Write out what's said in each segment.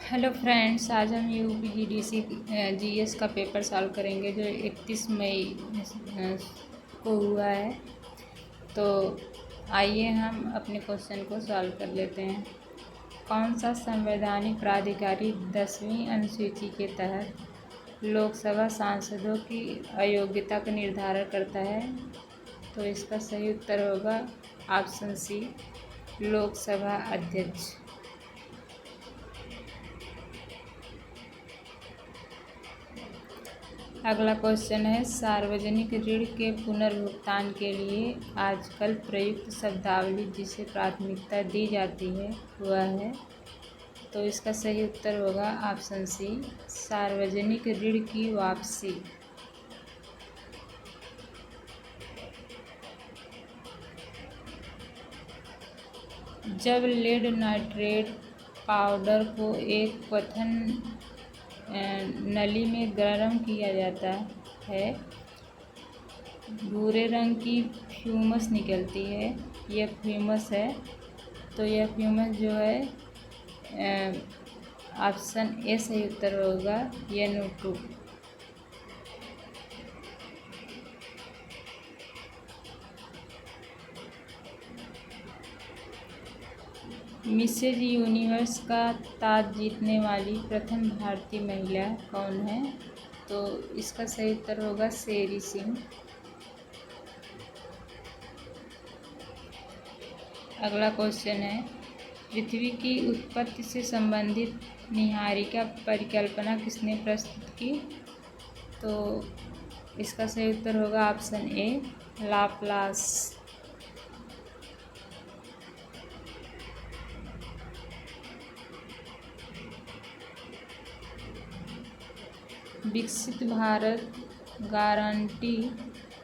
Hello friends, आज हम UP GDC GS का पेपर सॉल्व करेंगे जो 31 मई को हुआ है। तो आइए हम अपने क्वेश्चन को सॉल्व कर लेते हैं। कौन सा संवैधानिक प्राधिकारी 10वीं अनुसूची के तहत लोकसभा सांसदों की अयोग्यता का निर्धारण करता है? तो इसका सही उत्तर होगा ऑप्शन सी, लोकसभा अध्यक्ष। अगला क्वेश्चन है, सार्वजनिक ऋण के पुनर्भुगतान के लिए आजकल प्रयुक्त शब्दावली जिसे प्राथमिकता दी जाती है वह है? तो इसका सही उत्तर होगा ऑप्शन सी, सार्वजनिक ऋण की वापसी। जब लेड नाइट्रेट पाउडर को एक पतन नली में गर्म किया जाता है, भूरे रंग की फ्यूमस निकलती है। यह फ्यूमस है, तो यह फ्यूमस जो है ऑप्शन ए सही उत्तर होगा NO2। मिसेज यूनिवर्स का ताज जीतने वाली प्रथम भारतीय महिला कौन है? तो इसका सही उत्तर होगा शेरी सिंह। अगला क्वेश्चन है, पृथ्वी की उत्पत्ति से संबंधित निहारिका परिकल्पना किसने प्रस्तुत की? तो इसका सही उत्तर होगा ऑप्शन ए, लाप्लास। विकसित भारत गारंटी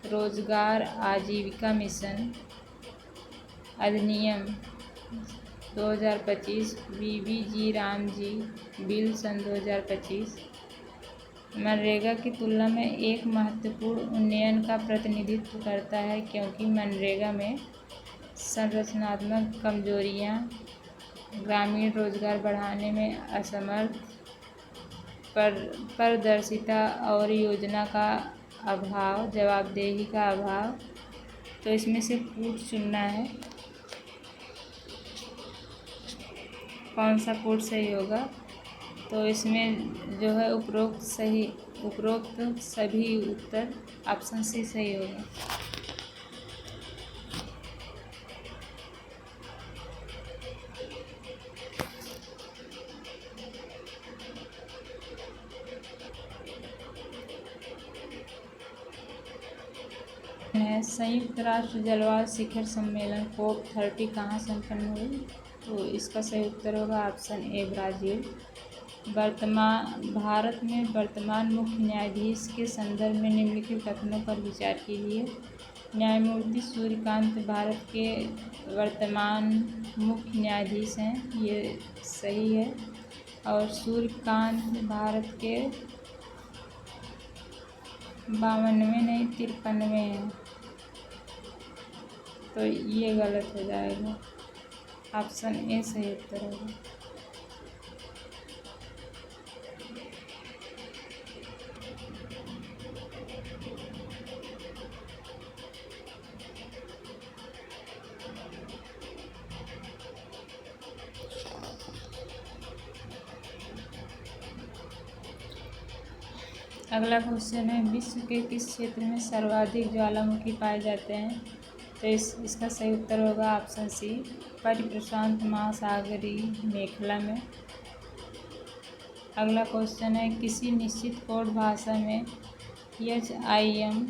रोजगार आजीविका मिशन अधिनियम 2025 BBG रामजी बिल सन 2025 मनरेगा की तुलना में एक महत्वपूर्ण उन्नयन का प्रतिनिधित्व करता है, क्योंकि मनरेगा में संरचनात्मक कमजोरियां, ग्रामीण रोजगार बढ़ाने में असमर्थ, पारदर्शिता और योजना का अभाव, जवाबदेही का अभाव। तो इसमें से कोड चुनना है, कौन सा कोड सही होगा? तो इसमें जो है उपरोक्त सभी उत्तर ऑप्शन सी सही होगा। संयुक्त राष्ट्र जलवायु शिखर सम्मेलन COP30 कहाँ संपन्न हुई? तो इसका सही उत्तर होगा ऑप्शन ए, ब्राज़ील। भारत में वर्तमान मुख्य न्यायाधीश के संदर्भ में निम्नलिखित कथनों पर विचार कीजिए। न्यायमूर्ति सूर्यकांत भारत के वर्तमान मुख्य न्यायाधीश हैं, ये सही है। और सूर्यकांत भारत के 52वें नहीं 53वें हैं, तो ये गलत हो जाएगा। ऑप्शन ए सही उत्तर होगा। अगला क्वेश्चन है, विश्व के किस क्षेत्र में सर्वाधिक ज्वालामुखी पाए जाते हैं? तो इसका सही उत्तर होगा ऑप्शन सी, परिप्रशांत महासागरीय मेखला में। अगला क्वेश्चन है, किसी निश्चित कोड भाषा में HIM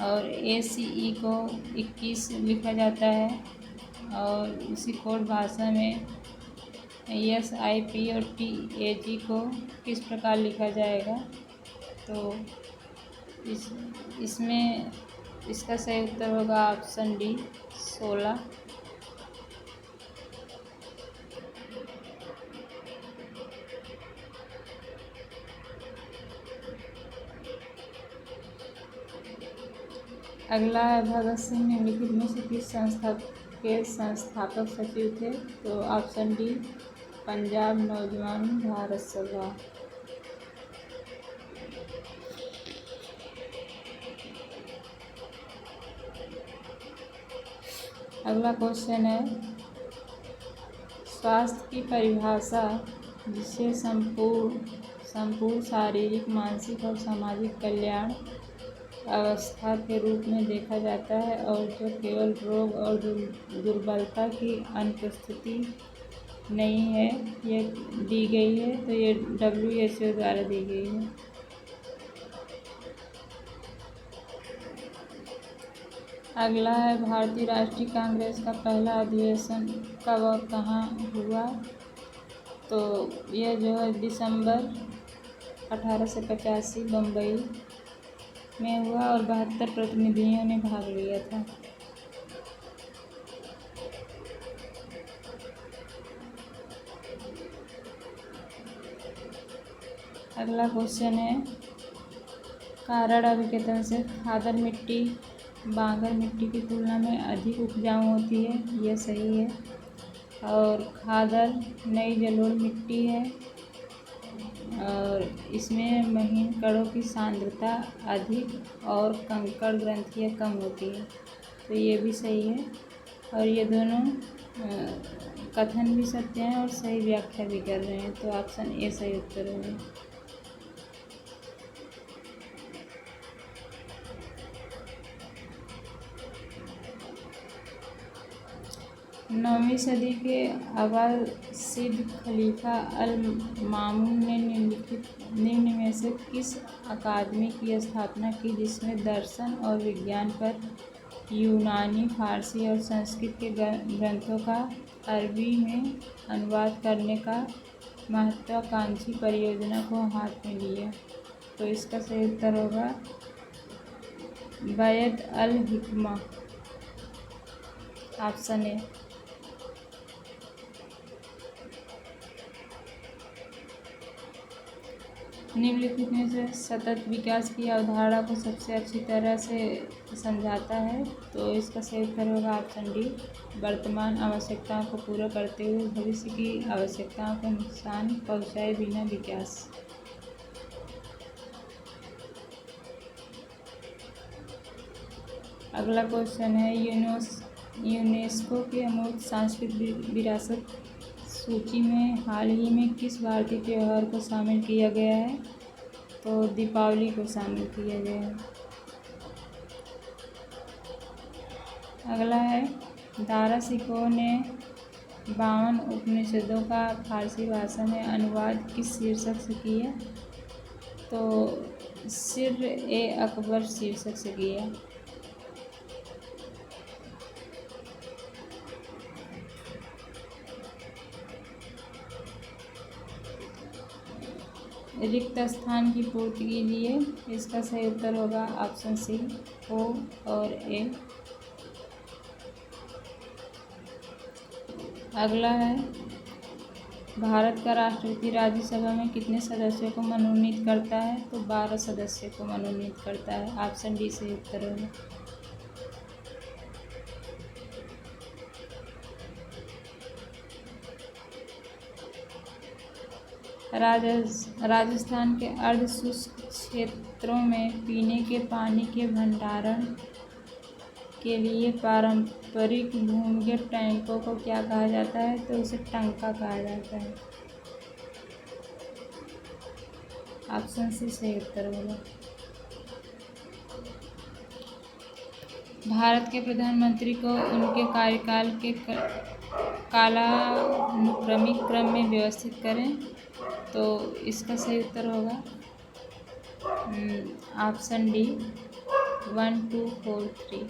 और ACE को 21 लिखा जाता है, और उसी कोड भाषा में SIP और TAG को किस प्रकार लिखा जाएगा? तो इसमें इसका सही उत्तर होगा ऑप्शन डी, 16। अगला है, भगत सिंह निम्नलिखित में से किस संस्था के संस्थापक सचिव थे? तो ऑप्शन डी, पंजाब नौजवान भारत सभा। अगला क्वेश्चन है, स्वास्थ्य की परिभाषा जिसे संपूर्ण शारीरिक, मानसिक और सामाजिक कल्याण अवस्था के रूप में देखा जाता है और जो केवल रोग और दुर्बलता की अनुपस्थिति नहीं है, यह दी गई है, तो ये WHO द्वारा दी गई है। अगला है, भारतीय राष्ट्रीय कांग्रेस का पहला अधिवेशन कब और कहाँ हुआ? तो यह जो है दिसंबर 1885 बम्बई में हुआ और 72 प्रतिनिधियों ने भाग लिया था। अगला क्वेश्चन है, कारण अभिकेतन से खादर मिट्टी बांगर मिट्टी की तुलना में अधिक उपजाऊ होती है, यह सही है। और खादर नई जलोढ़ मिट्टी है और इसमें महीन कणों की सांद्रता अधिक और कंकड़ ग्रंथियाँ कम होती है, तो ये भी सही है। और ये दोनों कथन भी सत्य हैं और सही व्याख्या भी कर रहे हैं, तो ऑप्शन ए सही उत्तर होगा। 9वीं सदी के अब्बासिद खलीफा अल मामून ने निम्न में से किस अकादमी की स्थापना की जिसमें दर्शन और विज्ञान पर यूनानी, फारसी और संस्कृत के ग्रंथों का अरबी में अनुवाद करने का महत्वाकांक्षी परियोजना को हाथ में लिया? तो इसका सही उत्तर होगा बैत अल हिकमा, ऑप्शन ए। निम्नलिखित में से सतत विकास की अवधारणा को सबसे अच्छी तरह से समझाता है, तो इसका सही उत्तर होगा ऑप्शन डी, वर्तमान आवश्यकताओं को पूरा करते हुए भविष्य की आवश्यकताओं को नुकसान पहुंचाए बिना विकास। अगला क्वेश्चन है, यूनेस्को की अमूर्त सांस्कृतिक विरासत सूची में हाल ही में किस भारतीय त्यौहार को शामिल किया गया है? तो दीपावली को शामिल किया गया है। अगला है, दारा शिकोह ने 52 उपनिषदों का फारसी भाषा में अनुवाद किस शीर्षक से किया? तो सिर-ए-अकबर शीर्षक से किया। रिक्त स्थान की पूर्ति के लिए इसका सही उत्तर होगा ऑप्शन सी, ओ और ए। अगला है, भारत का राष्ट्रपति राज्यसभा में कितने सदस्यों को मनोनीत करता है? तो 12 सदस्यों को मनोनीत करता है, ऑप्शन डी सही उत्तर होगा। राजस्थान के अर्ध शुष्क क्षेत्रों में पीने के पानी के भंडारण के लिए पारंपरिक भूमिगत टैंकों को क्या कहा जाता है? तो उसे टंका कहा जाता है, ऑप्शन सी सही उत्तर होगा। भारत के प्रधानमंत्री को उनके कार्यकाल के कालानुक्रमिक क्रम में व्यवस्थित करें, तो इसका सही उत्तर होगा ऑप्शन डी 1 2 4 3।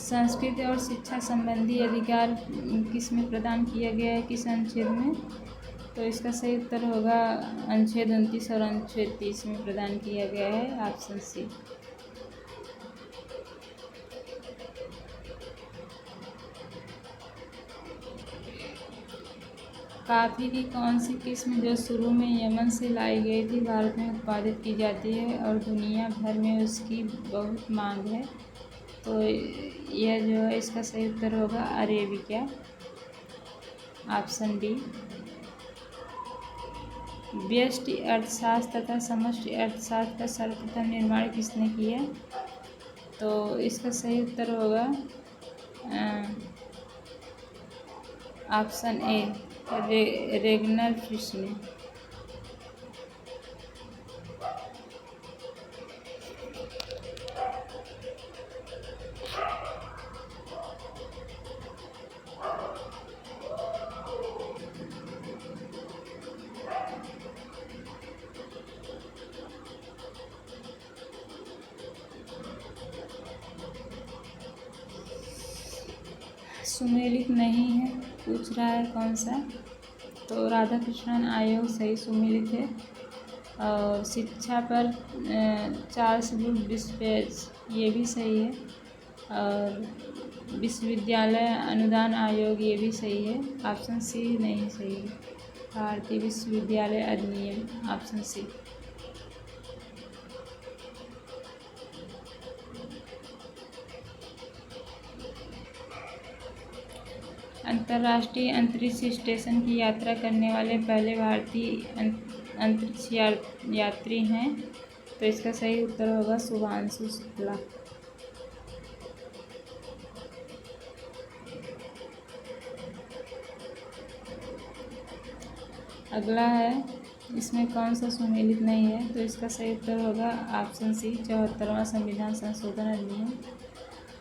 संस्कृति और शिक्षा संबंधी अधिकार किसमें प्रदान किया गया है, किस अनुच्छेद में? तो इसका सही उत्तर होगा अनुच्छेद 29 और अनुच्छेद 30 में प्रदान किया गया है, ऑप्शन सी। कॉफ़ी की कौन सी किस्म जो शुरू में यमन से लाई गई थी भारत में उत्पादित की जाती है और दुनिया भर में उसकी बहुत मांग है? तो यह जो है इसका सही उत्तर होगा अरेबिका, ऑप्शन डी। व्यष्टि अर्थशास्त्र तथा समष्टि अर्थशास्त्र का सर्वप्रथम निर्माण किसने किया? तो इसका सही उत्तर होगा ऑप्शन ए, रेगनर फिश ने। सुमेलित नहीं है, पूछ रहा है कौन सा? तो राधा कृष्णन आयोग सही सुमेलित है। और शिक्षा पर चार्ल्स वुड डिस्पेच ये भी सही है। और विश्वविद्यालय अनुदान आयोग ये भी सही है। ऑप्शन सी नहीं सही है, भारतीय विश्वविद्यालय अधिनियम, ऑप्शन सी। अंतर्राष्ट्रीय अंतरिक्ष स्टेशन की यात्रा करने वाले पहले भारतीय अंतरिक्ष यात्री हैं? तो इसका सही उत्तर होगा शुभांशु शुक्ला। अगला है, इसमें कौन सा सुमेलित नहीं है? तो इसका सही उत्तर होगा ऑप्शन सी, 74वां संविधान संशोधन अधिनियम।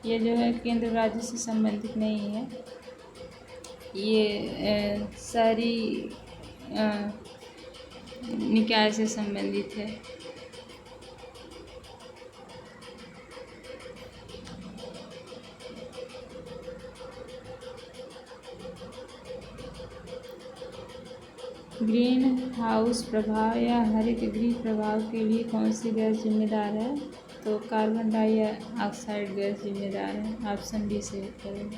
ये जो है केंद्र राज्य से संबंधित नहीं है, ये शहरी निकाय से संबंधित है। ग्रीन हाउस प्रभाव या हरित गृह प्रभाव के लिए कौन सी गैस जिम्मेदार है? तो कार्बन डाइऑक्साइड गैस जिम्मेदार है, ऑप्शन डी से करें।